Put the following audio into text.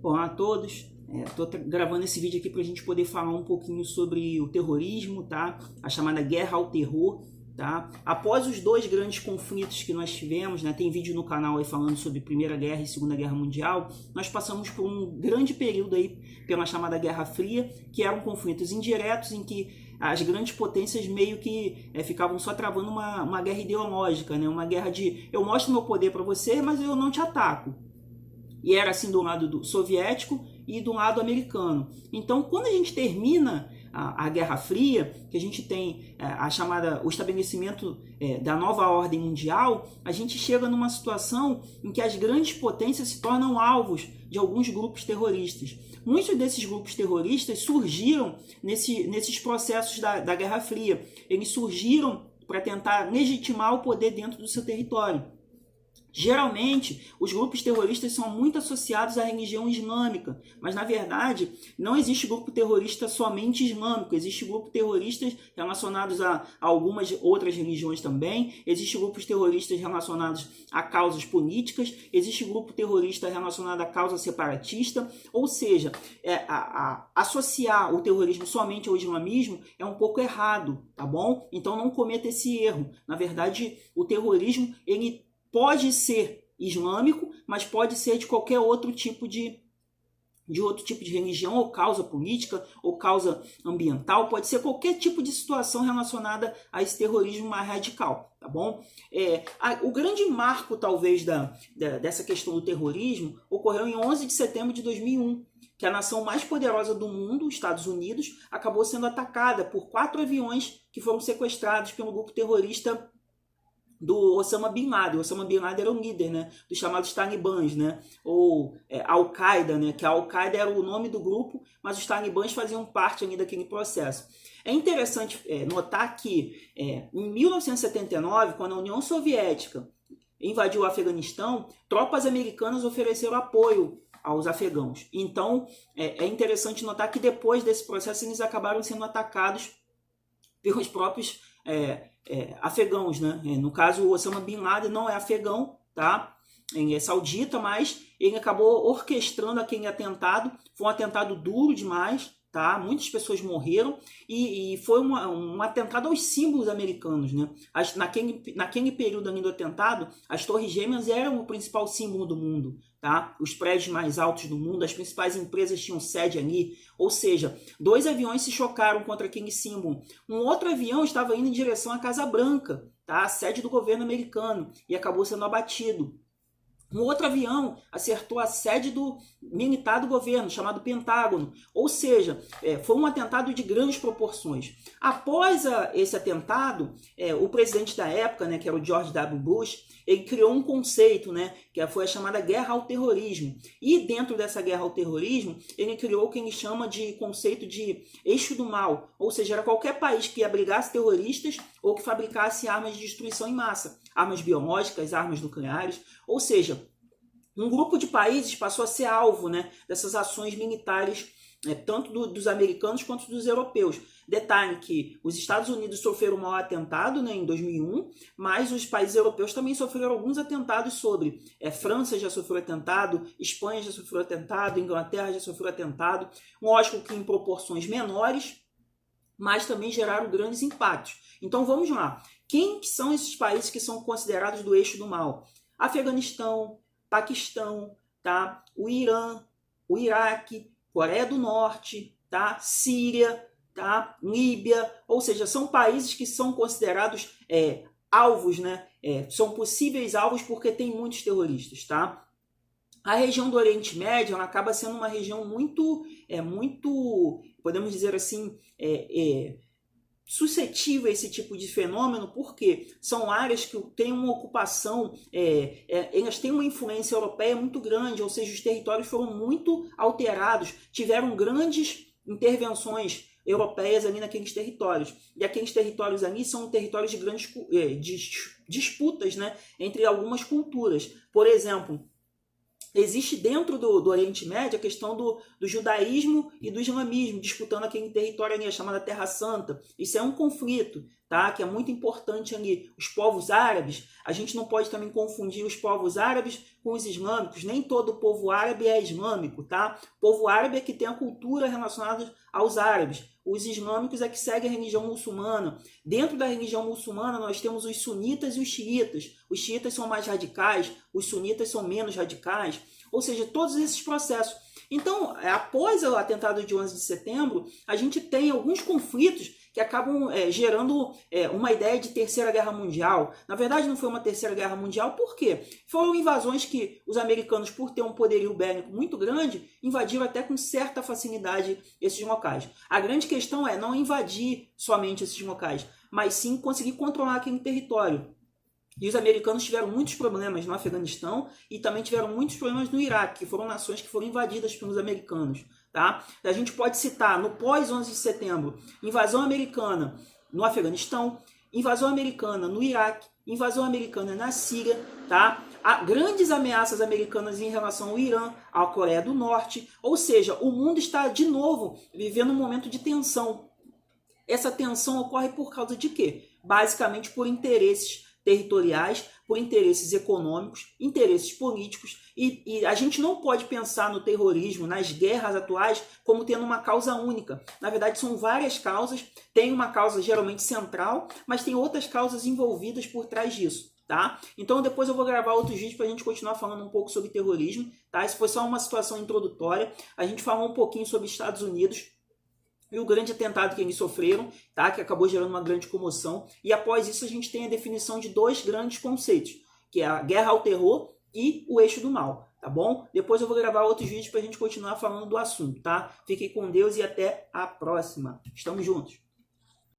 Olá a todos, estou gravando esse vídeo aqui para a gente poder falar um pouquinho sobre o terrorismo, tá? A chamada guerra ao terror, tá? Após os dois grandes conflitos que nós tivemos, né? Tem vídeo no canal aí falando sobre Primeira Guerra e Segunda Guerra Mundial, nós passamos por um grande período aí pela chamada Guerra Fria, que eram conflitos indiretos em que as grandes potências meio que ficavam só travando uma guerra ideológica, né? Uma guerra de eu mostro meu poder para você, mas eu não te ataco. E era assim do lado do soviético e do lado americano. Então, quando a gente termina a Guerra Fria, que a gente tem o estabelecimento da nova ordem mundial, a gente chega numa situação em que as grandes potências se tornam alvos de alguns grupos terroristas. Muitos desses grupos terroristas surgiram nesses processos da Guerra Fria. Eles surgiram para tentar legitimar o poder dentro do seu território. Geralmente, os grupos terroristas são muito associados à religião islâmica, mas na verdade não existe grupo terrorista somente islâmico, existe grupo terroristas relacionados a algumas outras religiões também, existe grupos terroristas relacionados a causas políticas, existe grupo terrorista relacionado a causa separatista, ou seja, associar o terrorismo somente ao islamismo é um pouco errado, tá bom? Então não cometa esse erro. Na verdade, o terrorismo, ele pode ser islâmico, mas pode ser de qualquer outro tipo de religião, ou causa política, ou causa ambiental, pode ser qualquer tipo de situação relacionada a esse terrorismo mais radical, tá bom? O grande marco, talvez, dessa questão do terrorismo ocorreu em 11 de setembro de 2001, que a nação mais poderosa do mundo, os Estados Unidos, acabou sendo atacada por 4 aviões que foram sequestrados pelo grupo terrorista do Osama Bin Laden. O Osama Bin Laden era o líder, né, dos chamados talibãs, né, ou Al-Qaeda, né, que a Al-Qaeda era o nome do grupo, mas os talibãs faziam parte ali daquele processo. É interessante notar que em 1979, quando a União Soviética invadiu o Afeganistão, tropas americanas ofereceram apoio aos afegãos. Então, é interessante notar que depois desse processo eles acabaram sendo atacados pelos próprios afegãos, né? No caso, o Osama Bin Laden não é afegão, tá? Ele é saudita, mas ele acabou orquestrando aquele atentado. Foi um atentado duro demais, tá? Muitas pessoas morreram e foi um atentado aos símbolos americanos, né? Naquele período ali do atentado, as Torres Gêmeas eram o principal símbolo do mundo, tá? Os prédios mais altos do mundo, as principais empresas tinham sede ali, ou seja, 2 aviões se chocaram contra aquele símbolo. Um outro avião estava indo em direção à Casa Branca, tá? A sede do governo americano, e acabou sendo abatido. Um outro avião acertou a sede militar do governo, chamado Pentágono. Ou seja, foi um atentado de grandes proporções. Após esse atentado, o presidente da época, né, que era o George W. Bush, ele criou um conceito, né, que foi a chamada guerra ao terrorismo. E dentro dessa guerra ao terrorismo, ele criou o que ele chama de conceito de eixo do mal. Ou seja, era qualquer país que abrigasse terroristas ou que fabricasse armas de destruição em massa. Armas biológicas, armas nucleares. Ou seja, um grupo de países passou a ser alvo, né, dessas ações militares, tanto dos americanos quanto dos europeus. Detalhe que os Estados Unidos sofreram um maior atentado, né, em 2001, mas os países europeus também sofreram alguns atentados sobre. França já sofreu atentado, Espanha já sofreu atentado, Inglaterra já sofreu atentado. Lógico que em proporções menores, mas também geraram grandes impactos. Então vamos lá. Quem são esses países que são considerados do eixo do mal? Afeganistão, Paquistão, tá? O Irã, o Iraque, Coreia do Norte, tá? Síria, tá? Líbia, ou seja, são países que são considerados alvos, né? São possíveis alvos porque tem muitos terroristas, tá? A região do Oriente Médio ela acaba sendo uma região muito, podemos dizer assim, suscetível a esse tipo de fenômeno, porque são áreas que têm uma ocupação, elas têm uma influência europeia muito grande, ou seja, os territórios foram muito alterados, tiveram grandes intervenções europeias ali naqueles territórios. E aqueles territórios ali são territórios de grandes disputas, né, entre algumas culturas. Por exemplo, existe dentro do Oriente Médio a questão do judaísmo e do islamismo, disputando aquele território ali, chamada Terra Santa. Isso é um conflito, tá? Que é muito importante ali, os povos árabes. A gente não pode também confundir os povos árabes com os islâmicos. Nem todo povo árabe é islâmico, tá? O povo árabe é que tem a cultura relacionada aos árabes. Os islâmicos é que seguem a religião muçulmana. Dentro da religião muçulmana nós temos os sunitas e os xiitas. Os xiitas são mais radicais, os sunitas são menos radicais. Ou seja, todos esses processos. Então, após o atentado de 11 de setembro, a gente tem alguns conflitos que acabam gerando uma ideia de terceira guerra mundial. Na verdade, não foi uma terceira guerra mundial, por quê? Foram invasões que os americanos, por ter um poderio bélico muito grande, invadiram até com certa facilidade esses locais. A grande questão é não invadir somente esses locais, mas sim conseguir controlar aquele território. E os americanos tiveram muitos problemas no Afeganistão e também tiveram muitos problemas no Iraque, que foram nações que foram invadidas pelos americanos. Tá? A gente pode citar, no pós-11 de setembro, invasão americana no Afeganistão, invasão americana no Iraque, invasão americana na Síria, tá? Há grandes ameaças americanas em relação ao Irã, à Coreia do Norte, ou seja, o mundo está de novo vivendo um momento de tensão. Essa tensão ocorre por causa de quê? Basicamente por interesses territoriais, por interesses econômicos, interesses políticos, e a gente não pode pensar no terrorismo, nas guerras atuais, como tendo uma causa única. Na verdade, são várias causas, tem uma causa geralmente central, mas tem outras causas envolvidas por trás disso. Tá? Então depois eu vou gravar outros vídeos para a gente continuar falando um pouco sobre terrorismo. Tá? Isso foi só uma situação introdutória. A gente falou um pouquinho sobre Estados Unidos e o grande atentado que eles sofreram, tá? Que acabou gerando uma grande comoção. E após isso a gente tem a definição de dois grandes conceitos, que é a guerra ao terror e o eixo do mal, tá bom? Depois eu vou gravar outros vídeos para a gente continuar falando do assunto, tá? Fiquem com Deus e até a próxima. Estamos juntos!